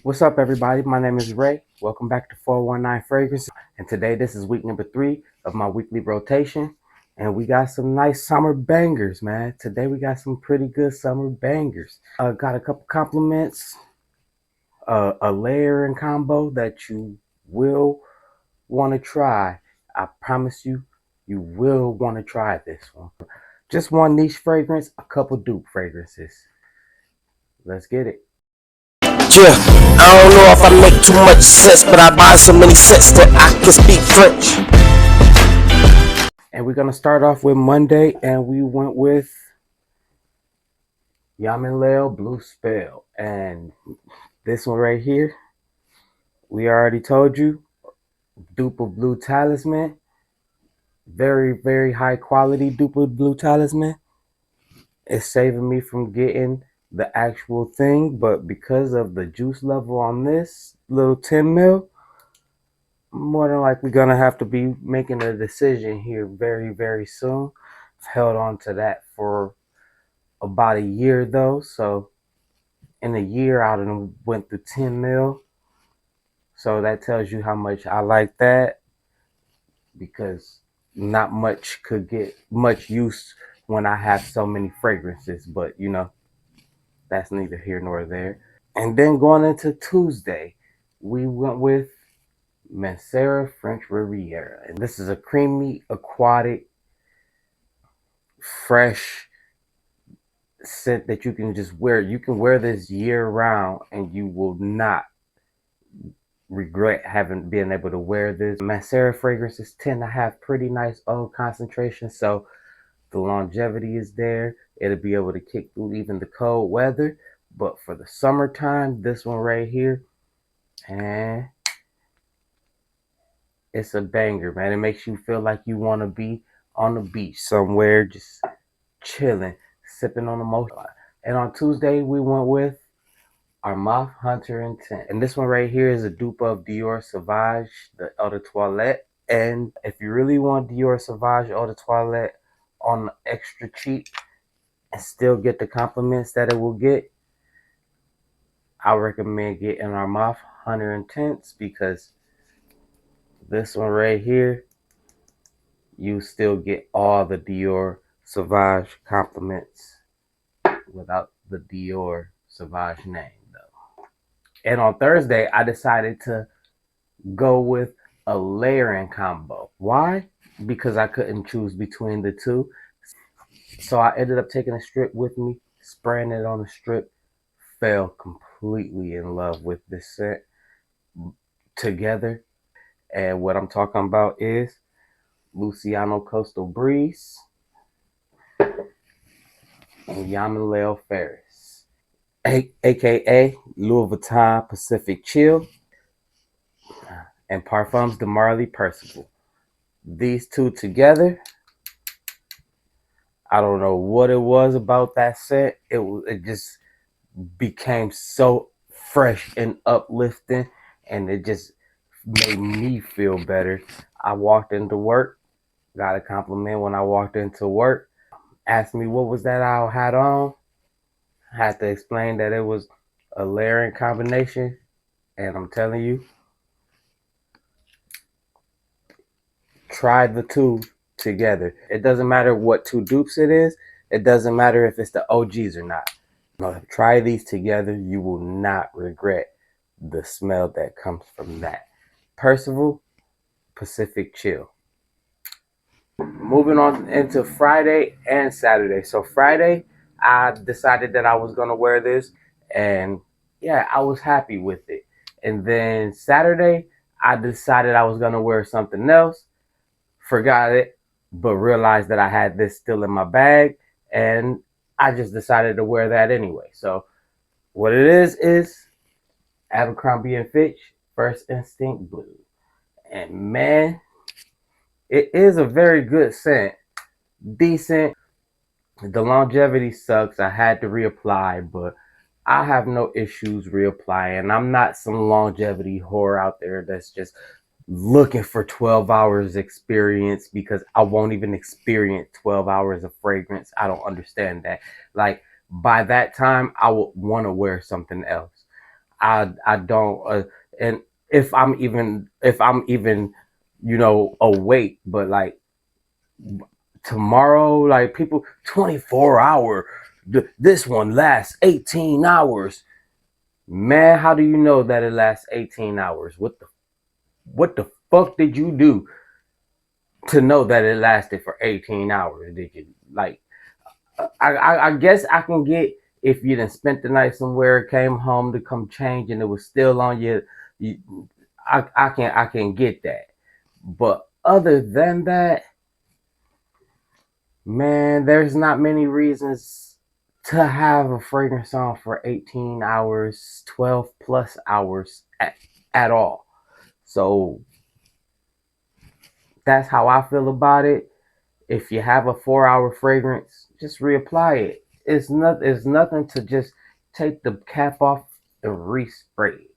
What's up, everybody? My name is Ray. Welcome back to 419 Fragrance. And today, this is week number 3 of my weekly rotation. And we got some nice summer bangers, man. Today, we got some pretty good summer bangers. Got a couple compliments, a layering combo that you will want to try. I promise you, you will want to try this one. Just one niche fragrance, a couple dupe fragrances. Let's get it. Yeah, I don't know if I make too much sense, but I buy so many cents that I can speak French. And we're going to start off with Monday, and we went with Yamaleo Blue Spell. And this one right here, we already told you, dupe of Blue Talisman. Very, very high quality dupe of Blue Talisman. It's saving me from getting the actual thing, but because of the juice level on this little 10 mil, more than likely gonna have to be making a decision here very, very soon. I've held on to that for about a year though, so in a year I went through 10 mil. So that tells you how much I like that, because not much could get much use when I have so many fragrances, but you know, that's neither here nor there. And then going into Tuesday, we went with Mancera French Riviera. And this is a creamy, aquatic, fresh scent that you can just wear. You can wear this year round and you will not regret having been able to wear this. Mancera fragrances tend to have pretty nice oil concentration, so the longevity is there. It'll be able to kick through even the cold weather. But for the summertime, this one right here, and it's a banger, man. It makes you feel like you want to be on the beach somewhere, just chilling, sipping on the most. And on Tuesday, we went with Armaf Hunter Intent. And this one right here is a dupe of Dior Sauvage, the Eau de Toilette. And if you really want Dior Sauvage Eau de Toilette on extra cheap and still get the compliments that it will get, I recommend getting Armaf Hunter Intense, because this one right here, you still get all the Dior Sauvage compliments without the Dior Sauvage name, though. And on Thursday, I decided to go with a layering combo. Why? Because I couldn't choose between the two. So I ended up taking a strip with me, spraying it on the strip, fell completely in love with this scent together. And what I'm talking about is Luciano Coastal Breeze and Yamaleo Ferris, aka Louis Vuitton Pacific Chill, and Parfums de Marley Percival. These two together, I don't know what it was about that scent. It just became so fresh and uplifting, and it just made me feel better. I walked into work, got a compliment when I walked into work. Asked me what was that I had on. I had to explain that it was a layering combination, and I'm telling you, try the two together. It doesn't matter what two dupes it is. It doesn't matter if it's the OGs or not. No, try these together. You will not regret the smell that comes from that. Percival Pacific Chill. Moving on into Friday and Saturday. So Friday, I decided that I was gonna wear this, and yeah, I was happy with it. And then Saturday, I decided I was gonna wear something else, forgot it, but realized that I had this still in my bag, and I just decided to wear that anyway. So what it is Abercrombie and Fitch First Instinct Blue. And man, it is a very good scent. Decent. The longevity sucks. I had to reapply, but I have no issues reapplying. I'm not some longevity whore out there that's just looking for 12 hours experience, because I won't even experience 12 hours of fragrance. I don't understand that. Like, by that time, I would want to wear something else. I don't and if I'm even awake, but like tomorrow, like people 24 hour, this one lasts 18 hours. Man, how do you know that it lasts 18 hours? What the fuck did you do to know that it lasted for 18 hours? Did you like I guess I can get if you done spent the night somewhere, came home to come change, and it was still on you I can get that. But other than that, man, there's not many reasons to have a fragrance on for 18 hours, 12 plus hours at all. So that's how I feel about it. If you have a 4-hour fragrance, just reapply it. It's nothing to just take the cap off and respray it.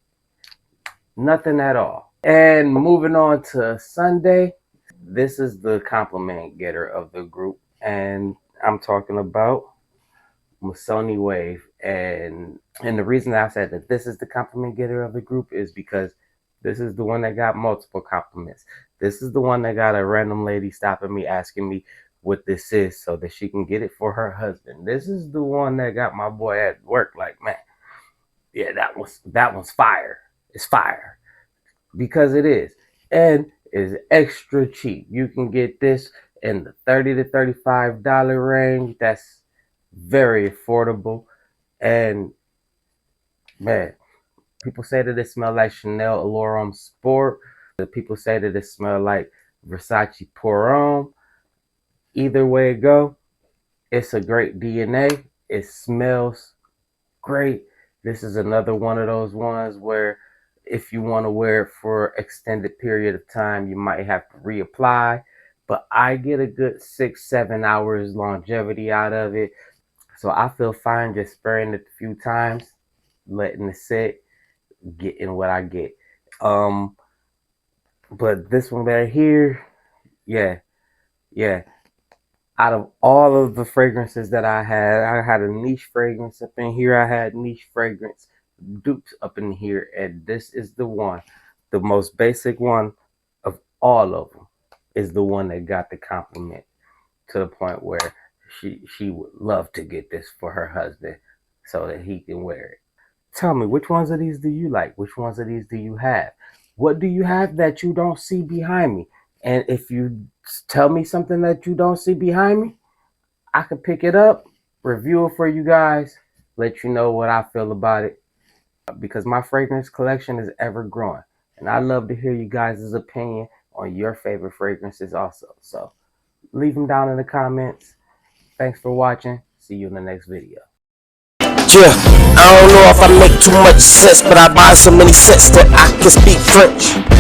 Nothing at all. And moving on to Sunday, this is the compliment getter of the group, and I'm talking about Missoni Wave. And the reason that I said that this is the compliment getter of the group is because this is the one that got multiple compliments. This is the one that got a random lady stopping me, asking me what this is so that she can get it for her husband. This is the one that got my boy at work like, man, yeah, that one's fire. It's fire. Because it is. And it's extra cheap. You can get this in the $30 to $35 range. That's very affordable. And man, people say that it smells like Chanel Allure Homme Sport. People say that it smells like Versace Pour Homme. Either way it go, it's a great DNA. It smells great. This is another one of those ones where if you want to wear it for extended period of time, you might have to reapply. But I get a good 6-7 hours longevity out of it. So I feel fine just spraying it a few times, letting it sit, getting what I get. But this one right here, yeah. Out of all of the fragrances that I had a niche fragrance up in here. I had niche fragrance dupes up in here, and this is the one, the most basic one of all of them, is the one that got the compliment to the point where she would love to get this for her husband so that he can wear it. Tell me, which ones of these do you like? Which ones of these do you have? What do you have that you don't see behind me? And if you tell me something that you don't see behind me, I can pick it up, review it for you guys, let you know what I feel about it. Because my fragrance collection is ever growing. And I love to hear you guys' opinion on your favorite fragrances also. So leave them down in the comments. Thanks for watching. See you in the next video. Yeah, I don't know if I make too much sense, but I buy so many cents that I can speak French.